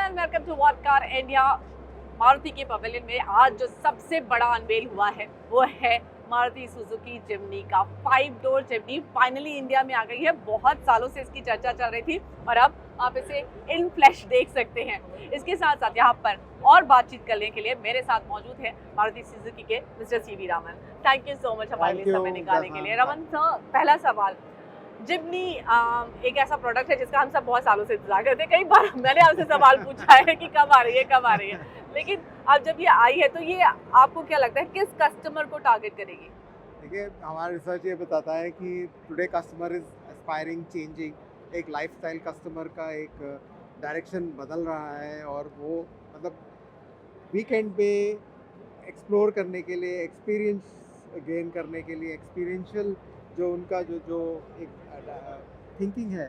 Everyone, welcome to what car India. Maruti के pavilion में आज जो सबसे बड़ा अनवेल हुआ है वो है मारुति सुजुकी जिम्नी का 5 डोर जिम्नी। फाइनली इंडिया में आ गई है। बहुत सालों से इसकी चर्चा चल रही थी और अब आप इसे इन फ्लैश देख सकते हैं। इसके साथ साथ यहाँ पर और बातचीत करने के लिए मेरे साथ मौजूद है मारुति सुजुकी के mister CV Raman. Thank you so much हमारे लिए समय निकालने के लिए। रमन सर, पहला सवाल, जिम्नी एक ऐसा प्रोडक्ट है जिसका हम सब बहुत सालों से इंतजार करते हैं। कई बार मैंने आपसे सवाल पूछा है कि कब आ रही है कब आ रही है, लेकिन अब जब ये आई है तो ये आपको क्या लगता है किस कस्टमर को टारगेट करेगी? देखिए, हमारा रिसर्च ये बताता है कि today customer is aspiring changing. एक लाइफस्टाइल कस्टमर का एक डायरेक्शन बदल रहा है और वो मतलब वीकेंड पे एक्सप्लोर करने के लिए, एक्सपीरियंस गेन करने के लिए, एक्सपीरियंशियल जो उनका जो जो एक थिंकिंग है,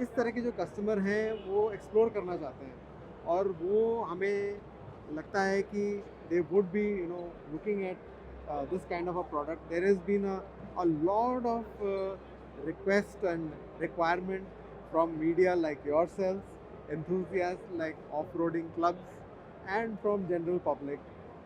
इस तरह के जो कस्टमर हैं वो एक्सप्लोर करना चाहते हैं और वो हमें लगता है कि they would be looking at this kind of a product. There has been a lot of request and requirement from media like yourselves, enthusiasts like off-roading clubs, and from general public.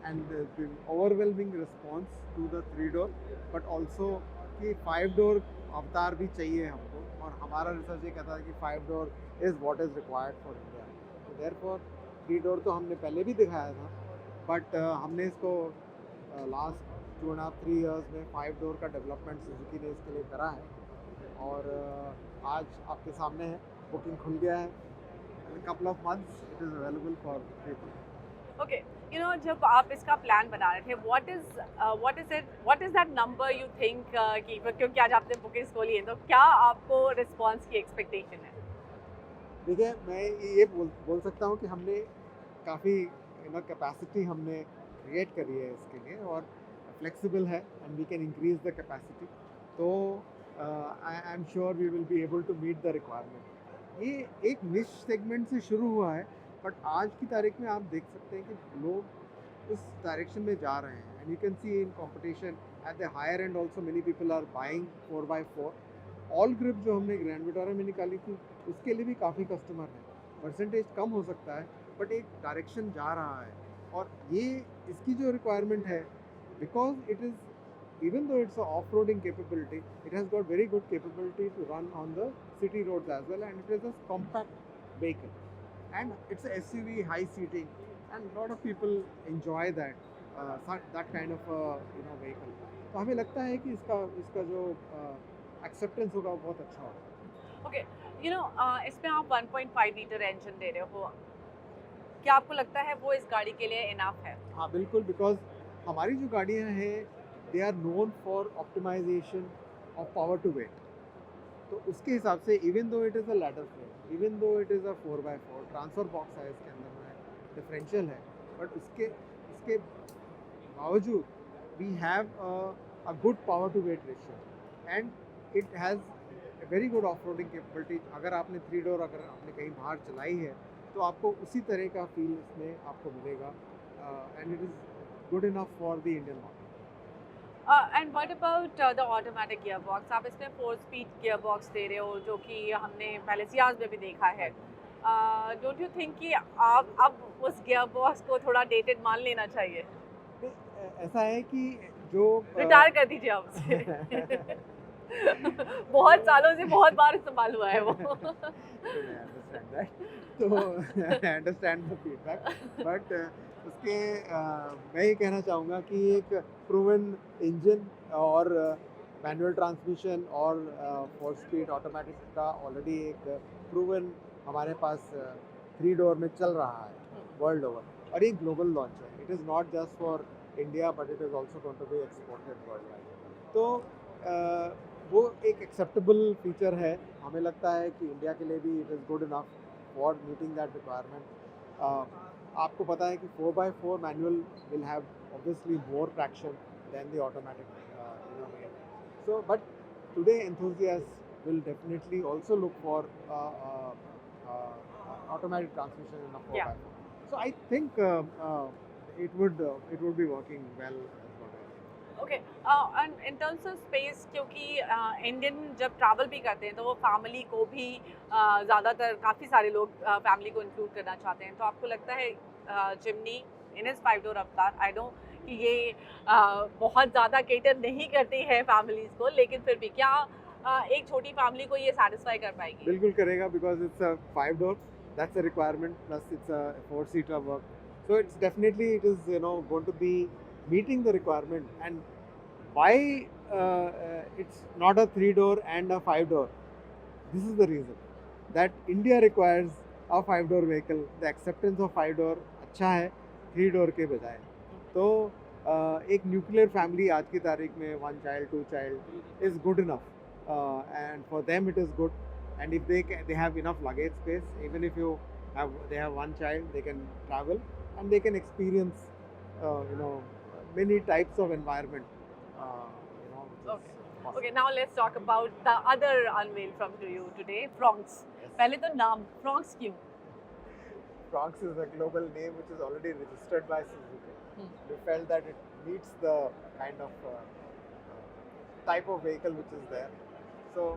And there's been overwhelming response to the 3-door, but also कि 5-door अवतार भी चाहिए हमको, और हमारा research ये कहता है कि 5-door is what is required for India. So therefore 3-door तो हमने पहले भी दिखाया था, बट हमने इसको लास्ट 2.5-3 years में 5-door का डेवलपमेंट सुजुकी ने इसके लिए करा है और आज आपके सामने है। बुकिंग खुल गया है। In couple of months it is available for people. Okay, जब आप इसका प्लान बना रहे थे, what is that number you think कि क्योंकि आज आपने बुकिंग्स खोली है तो क्या आपको रिस्पांस की एक्सपेक्टेशन है? देखिए, मैं ये बोल सकता हूँ कि हमने काफ़ी कैपेसिटी हमने क्रिएट करी है इसके लिए और फ्लेक्सिबल है and we can increase the capacity. तो I am sure we will be able to meet the requirement. ये एक निश सेगमेंट से शुरू हुआ है, बट आज की तारीख में आप देख सकते हैं कि लोग उस डायरेक्शन में जा रहे हैं and you can see in competition at the higher and also many people are buying 4x4। All grip जो हमने ग्रैंड विटारा में निकाली थी उसके लिए भी काफ़ी कस्टमर हैं। परसेंटेज कम हो सकता है बट एक डायरेक्शन जा रहा है और ये इसकी जो रिक्वायरमेंट है, because it is, even though it's a off-roading capability, it has got very good capability to run on the city roads as well, and it is a compact vehicle and it's a SUV, high seating, and a lot of people enjoy that kind of vehicle. तो हमें लगता है कि इसका जो acceptance होगा वो बहुत अच्छा होगा। ओके, इसमें आप 1.5 लीटर इंजन दे रहे हो, क्या आपको लगता है वो इस गाड़ी के लिए इनफ है? हाँ बिल्कुल, बिकॉज हमारी जो गाड़ियाँ हैं they are known for optimisation of power to weight. तो उसके हिसाब से even though it is a ladder frame, even though it is a 4x4, transfer box है इसके अंदर में, डिफरेंशियल है, बट इसके बावजूद we have a good power to weight ratio and it has very good off roading capability. अगर आपने 3-door अगर आपने कहीं बाहर चलाई है तो आपको उसी तरह का फील इसमें आपको मिलेगा and it is good enough for the Indian market. And what about the automatic gearbox? आप इसमें 4-speed gearbox दे रहे हो जो कि हमने पहले सियाज में भी देखा है। Don't you think कि आप अब उस gearbox को थोड़ा dated मान लेना चाहिए? ऐसा है कि जो रिटायर कर दीजिए आप उसे। बहुत सालों से बहुत बार इस्तेमाल हुआ है वो। तो I understand the feedback, but उसके मैं ये कहना चाहूँगा कि एक प्रूवन इंजन और मैनुअल ट्रांसमिशन और 4-speed ऑटोमेटिक का ऑलरेडी एक प्रूवन हमारे पास 3-door में चल रहा है वर्ल्ड ओवर, और ये ग्लोबल लॉन्च है। It is not just for India but it is also going to be exported worldwide. तो वो एक एक्सेप्टेबल फीचर है। हमें लगता है कि इंडिया के लिए भी it is good enough for meeting that requirement. आपको पता है कि 4x4 manual will have obviously more traction than the automatic way. So but today enthusiasts will definitely also look for automatic transmission in a 4x4. Yeah. So I think it would be working well as well. Okay. And in terms of space, क्योंकि Indian जब travel भी करते हैं तो वो family को भी ज़्यादातर काफ़ी सारे लोग फैमिली को इंक्लूड करना चाहते हैं, तो आपको लगता है जिमनी इन इज 5 डोर अवतार, आई नो कि ये बहुत ज़्यादा केटर नहीं करती है फैमिलीज़ को, लेकिन फिर भी क्या एक छोटी फैमिली को ये सेटिस्फाई कर पाएगी? बिल्कुल करेगा, because it's a 5 door, that's a requirement, plus it's a 4 seater work, so it's definitely it is going to be meeting the requirement. And why it's not a 3 door and a 5 door? This is the reason that India requires a 5 door vehicle. The acceptance of 5 door अच्छा है 3 door के बजाय. तो एक nuclear family आज की तारीख में 1 child 2 child is good enough, and for them it is good. And if they have enough luggage space, even if they have 1 child, they can travel and they can experience many types of environment. Which is Okay. possible. Okay, now let's talk about the other unveil from to you today, Fronx. Yes. पहले तो नाम Fronx क्यों? Fronx is a global name which is already registered by Suzuki. Hmm. We felt that it meets the kind of type of vehicle which is there. So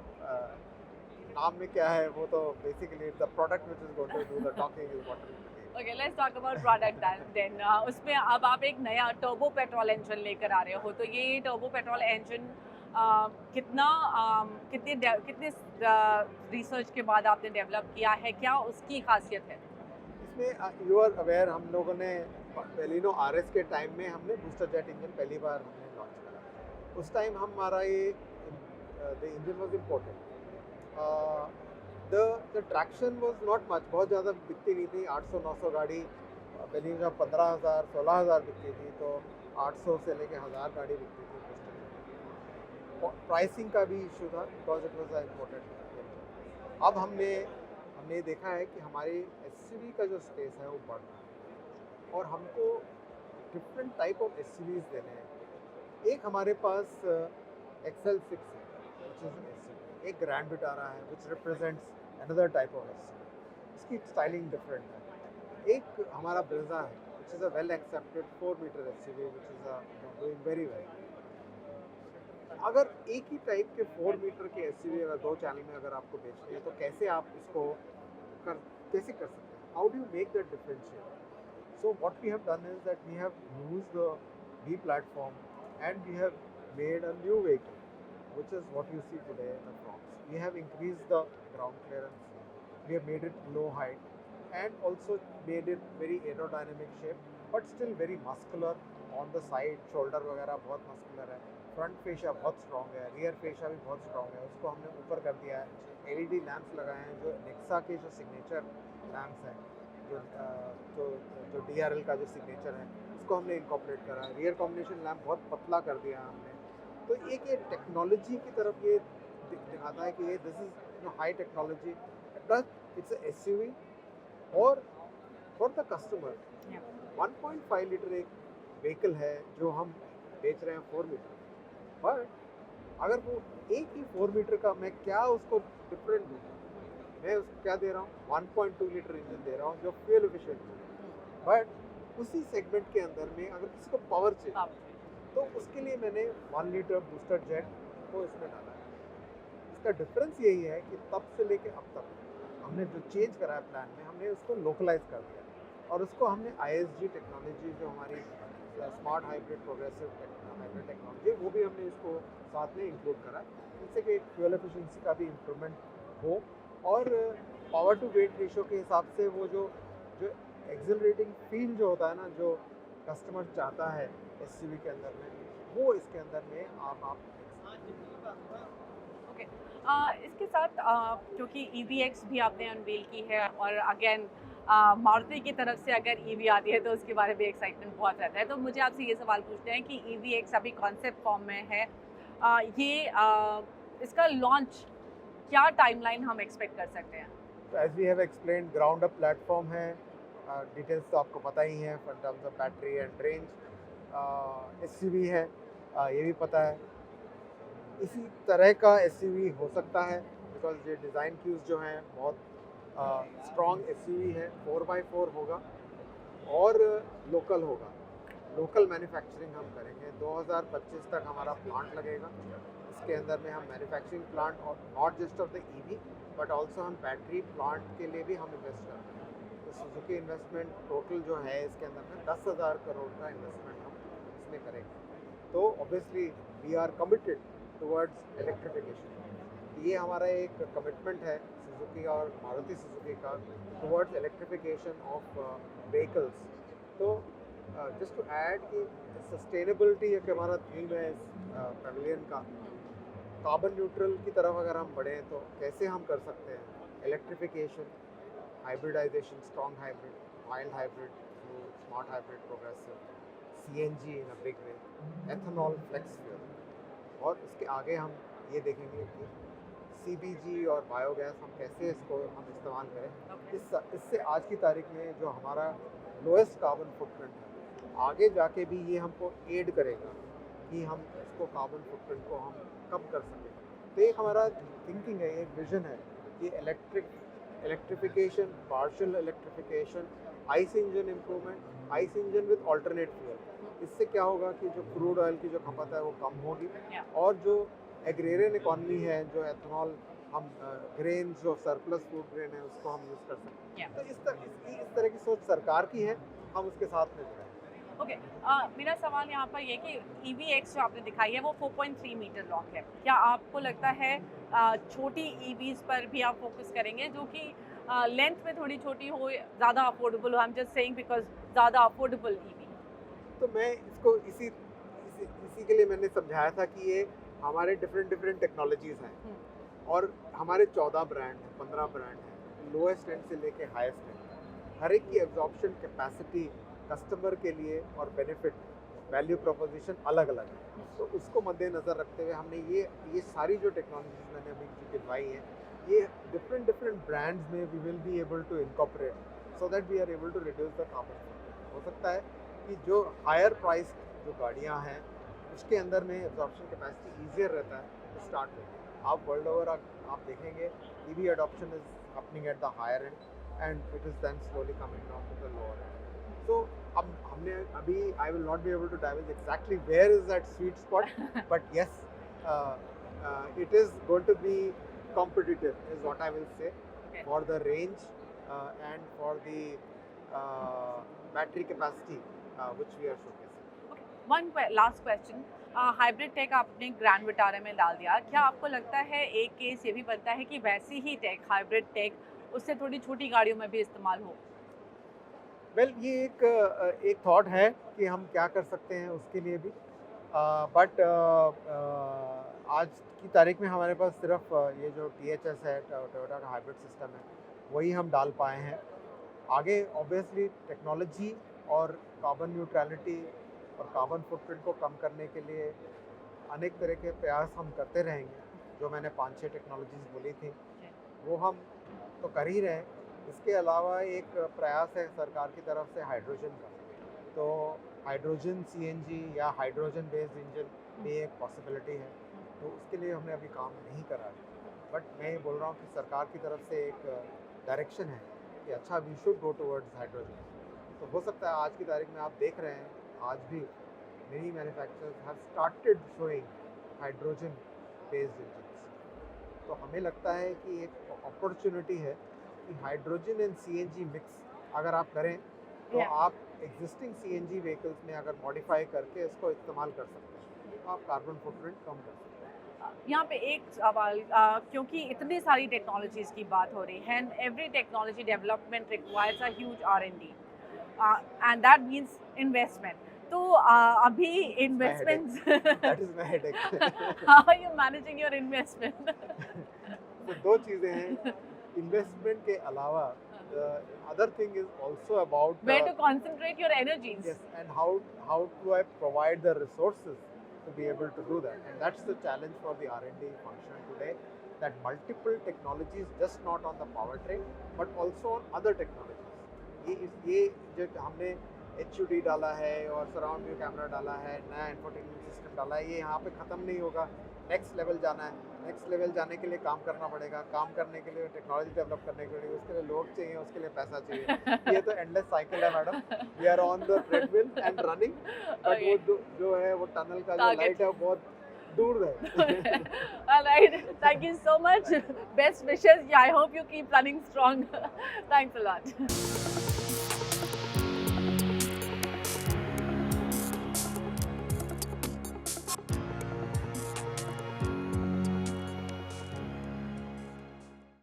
नाम में क्या है वो तो basically the product which is going to do the talking is what we believe. Okay, let's talk about product then. उसमें अब आप एक नया टर्बो पेट्रोल इंजन लेकर आ रहे हो, तो ये टर्बो पेट्रोल इंजन कितने रिसर्च के बाद आपने डेवलप किया है, क्या उसकी खासियत है? इसमें यू आर अवेयर, हम लोगों ने बेलिनो आरएस के टाइम में हमने बूस्टर जेट इंजन पहली बार हमने लॉन्च करा. उस टाइम हमारा ये the engine was important. The traction was not much, बहुत ज़्यादा बिकती नहीं थी. 800-900 गाड़ी बेलिनो जब 15,000 16,000 बिकती थी, तो 800 से लेके 1000 गाड़ी बिकती थी बूस्टर जेट. और प्राइसिंग का भी इशू था बिकॉज इट वाज इम्पोर्टेंट. अब हमने देखा है कि हमारी एसयूवी का जो स्पेस है वो बढ़ रहा है और हमको डिफरेंट टाइप ऑफ एसयूवीज देने हैं. एक हमारे पास XL6 है विच इज़ एन एसयूवी. एक ग्रैंड विटारा है which represents another type of SUV. इसकी स्टाइलिंग डिफरेंट है. एक हमारा ब्रेजा है which is a well accepted 4 metre SUV which is doing very well. अगर एक ही टाइप के 4 मीटर के एसयूवी अगर 2 चैनल में अगर आपको बेचनी है, तो कैसे आप इसको कैसे कर सकते हैं? How do you make that differentiate? So what we have done is that we have used the B platform and we have made a new vehicle, which is what you see today in the Fronx. We have increased the ground clearance, we have made it low height, and also made it very aerodynamic shape, but still very muscular on the side. Shoulder वगैरह बहुत muscular है. Front fascia बहुत strong है, rear fascia भी बहुत strong है. उसको हमने ऊपर कर दिया है. LED लैंप्स लगाए हैं जो नेक्सा के जो सिग्नेचर लैंप्स हैं, जो जो जो DRL का जो सिग्नेचर है, उसको हमने इंकॉर्पोरेट करा है. रियर कॉम्बिनेशन लैंप बहुत पतला कर दिया है हमने. तो एक ये टेक्नोलॉजी की तरफ ये दिखाता है कि ये this is high technology, plus it's SUV और फॉर द कस्टमर 1.5 लीटर एक व्हीकल है जो हम बेच रहे हैं 4 मीटर. बट अगर वो एक ही 4 मीटर का मैं क्या उसको डिफरेंट दूँ? मैं उसको क्या दे रहा हूँ? 1.2 लीटर इंजन दे रहा हूँ जो फ्यूल एफिशिएंट है. बट उसी सेगमेंट के अंदर में अगर किसी को पावर चाहिए, तो उसके लिए मैंने 1 लीटर बूस्टर जेट को इसमें डाला है. इसका डिफरेंस यही है कि तब से लेके अब तक हमने जो चेंज करा है प्लान में, हमने उसको लोकलाइज कर दिया और उसको हमने ISG टेक्नोलॉजी जो हमारी smart hybrid progressive hybrid technology, वो भी हमने इसको साथ में इंक्लूड करा है, जिससे कि फ्यूल एफिशिएंसी का भी इम्प्रूवमेंट हो और पावर टू वेट रेशियो के हिसाब से वो जो एक्सिलरेटिंग फील जो होता है ना, जो कस्टमर चाहता है SUV के अंदर में, वो इसके अंदर में आप ओके. इसके साथ क्योंकि EVX भी आपने अनवील की है और अगेन मारुति की तरफ से अगर EV आती है तो उसके बारे में एक्साइटमेंट बहुत रहता है. तो मुझे आपसे ये सवाल पूछते हैं कि EVX अभी कॉन्सेप्ट फॉर्म में है, इसका लॉन्च क्या टाइमलाइन हम एक्सपेक्ट कर सकते हैं? As we have explained, ground up platform है. डिटेल्स तो आपको पता ही है in terms of battery and range. SUV है, ये भी पता है. इसी तरह का SUV हो सकता है बिकॉज ये डिज़ाइन क्यूज जो हैं बहुत स्ट्रॉन्ग SUV है. 4x4 होगा और लोकल होगा. लोकल मैन्युफैक्चरिंग हम करेंगे। 2025 तक हमारा प्लांट लगेगा। इसके अंदर में हम मैन्युफैक्चरिंग प्लांट और not just of the EV but also हम बैटरी प्लांट के लिए भी हम इन्वेस्ट कर रहे हैं। तो सुजुकी इन्वेस्टमेंट टोटल जो है इसके अंदर में 10,000 करोड़ का इन्वेस्टमेंट हम इसमें करेंगे। तो obviously we are committed towards electrification. ये हमारा एक कमिटमेंट है सुजुकी और मारुति सुजुकी का टुवर्ड्स इलेक्ट्रिफिकेशन ऑफ व्हीकल्स। तो जस्ट टू ऐड कि सस्टेनेबिलिटी एक हमारा थीम है इस पेविलियन का। कार्बन न्यूट्रल की तरफ अगर हम बढ़ें तो कैसे हम कर सकते हैं electrification, hybridisation, strong hybrid, mild hybrid, smart hybrid, progressive, CNG in a big way, ethanol, flex fuel. और इसके आगे हम ये देखेंगे कि सीबीजी और बायोगैस हम कैसे इसको हम इस्तेमाल करें। इससे आज की तारीख में जो हमारा लोएस्ट कार्बन फुटप्रिंट है, आगे जाके भी ये हमको एड करेगा कि हम इसको कार्बन फुटप्रिंट को हम कम कर सकें। तो एक हमारा थिंकिंग है, एक विजन है कि electrification, partial electrification, ice engine improvement, ice engine with alternate fuel. इससे क्या होगा कि जो क्रूड ऑयल की जो खपत है वो कम होगी और जो एग्रेरियन इकॉनमी है, जो एथेनॉल हम ग्रेन जो सरप्लस फूड ग्रेन है उसको हम यूज़ कर सकते हैं। तो इस तरह की सोच सरकार की है, हम उसके साथ में जुड़े हैं। ओके, मेरा सवाल यहाँ पर ये कि EVX जो आपने दिखाई है वो 4.3 मीटर लॉन्ग है। क्या आपको लगता है छोटी EVs पर भी आप फोकस करेंगे जो कि लेंथ में थोड़ी छोटी हो, ज़्यादा अफोर्डेबल हो? I am just saying because ज़्यादा अफोर्डेबल EV। तो मैं इसको इसी के लिए मैंने समझाया था कि ये हमारे डिफरेंट टेक्नोलॉजीज़ हैं और हमारे 14 ब्रांड हैं, 15 ब्रांड हैं, लोएस्ट एंड से लेके हाईएस्ट एंड। हर एक की एब्जॉर्प्शन कैपेसिटी कस्टमर के लिए और बेनिफिट वैल्यू प्रोपोजिशन अलग अलग है। तो उसको मद्देनज़र रखते हुए हमने ये सारी जो टेक्नोलॉजीज मैंने अभी दिखवाई हैं, ये डिफरेंट ब्रांड्स में we will be able to incorporate so that we are able to reduce the carbon footprint. हो सकता है कि जो हायर प्राइस जो गाड़ियाँ हैं उसके अंदर में एब्जॉर्प्शन कैपेसिटी ईजियर रहता है तो स्टार्ट में। आप वर्ल्ड ओवर आप देखेंगे EV adoption is happening at the higher end and it is then slowly coming down to the lower end. So अब हमने अभी I will not be able to divulge exactly where is that sweet spot, but yes, it is going to be competitive is what I will say for the range and for the battery capacity which we are showcasing. One last question, hybrid tech आपने Grand Vitara में डाल दिया, क्या आपको लगता है एक case ये भी बनता है कि वैसी ही टेक, हाइब्रिड टेक, उससे थोड़ी छोटी गाड़ियों में भी इस्तेमाल हो? वेल ये एक थॉट है कि हम क्या कर सकते हैं उसके लिए भी, बट आज की तारीख में हमारे पास सिर्फ ये जो THS है, टोयोटा का हाइब्रिड सिस्टम है, वही हम डाल पाए हैं। आगे ऑब्वियसली टेक्नोलॉजी और कार्बन न्यूट्रलिटी और कार्बन फुटप्रिंट को कम करने के लिए अनेक तरह के प्रयास हम करते रहेंगे। जो मैंने 5-6 टेक्नोलॉजीज बोली थी वो हम तो कर ही रहे हैं। इसके अलावा एक प्रयास है सरकार की तरफ से हाइड्रोजन का, तो हाइड्रोजन CNG या हाइड्रोजन बेस्ड इंजन भी एक पॉसिबिलिटी है। तो उसके लिए हमने अभी काम नहीं करा है, बट मैं ये बोल रहा हूँ कि सरकार की तरफ से एक डायरेक्शन है कि अच्छा we should go towards hydrogen. तो हो सकता है आज की तारीख में आप देख रहे हैं आज भी many manufacturers have started showing hydrogen based engines. तो हमें लगता है कि एक अपॉर्चुनिटी है कि हाइड्रोजन एंड CNG मिक्स अगर आप करें तो आप एग्जिस्टिंग CNG व्हीकल्स में अगर मॉडिफाई करके इसको इस्तेमाल कर सकते हैं तो आप कार्बन फुटप्रिंट कम कर सकते हैं। यहाँ पे एक सवाल, क्योंकि इतनी सारी टेक्नोलॉजीज़ की बात हो रही है and every technology development requires a huge R&D and that means investment. तो अभी investments, that is my headache. How are you managing your investment? तो दो चीज़ें हैं, इन्वेस्टमेंट के अलावा other thing is also about where to concentrate your energies. Yes, and how do I provide the resources to be able to do that, and that's the challenge for the R&D function today, that multiple technologies, just not on the powertrain but also on other technologies। ये जो हमने HUD डाला है और surround view camera डाला है, नया infotainment system डाला है, ये यहाँ पे ख़त्म नहीं होगा। नेक्स्ट लेवल जाना है, नेक्स्ट लेवल जाने के लिए काम करना पड़ेगा, काम करने के लिए टेक्नोलॉजी डेवलप करने के लिए उसके लिए लोग चाहिए, उसके लिए पैसा चाहिए। ये तो एंडलेस साइकिल है madam. We are on the treadmill and running, but वो जो है वो टनल का जो Target. लाइट है वो बहुत दूर है। All right. Thank you so much. Best wishes. Yeah, I hope you keep running strong. Thanks a lot.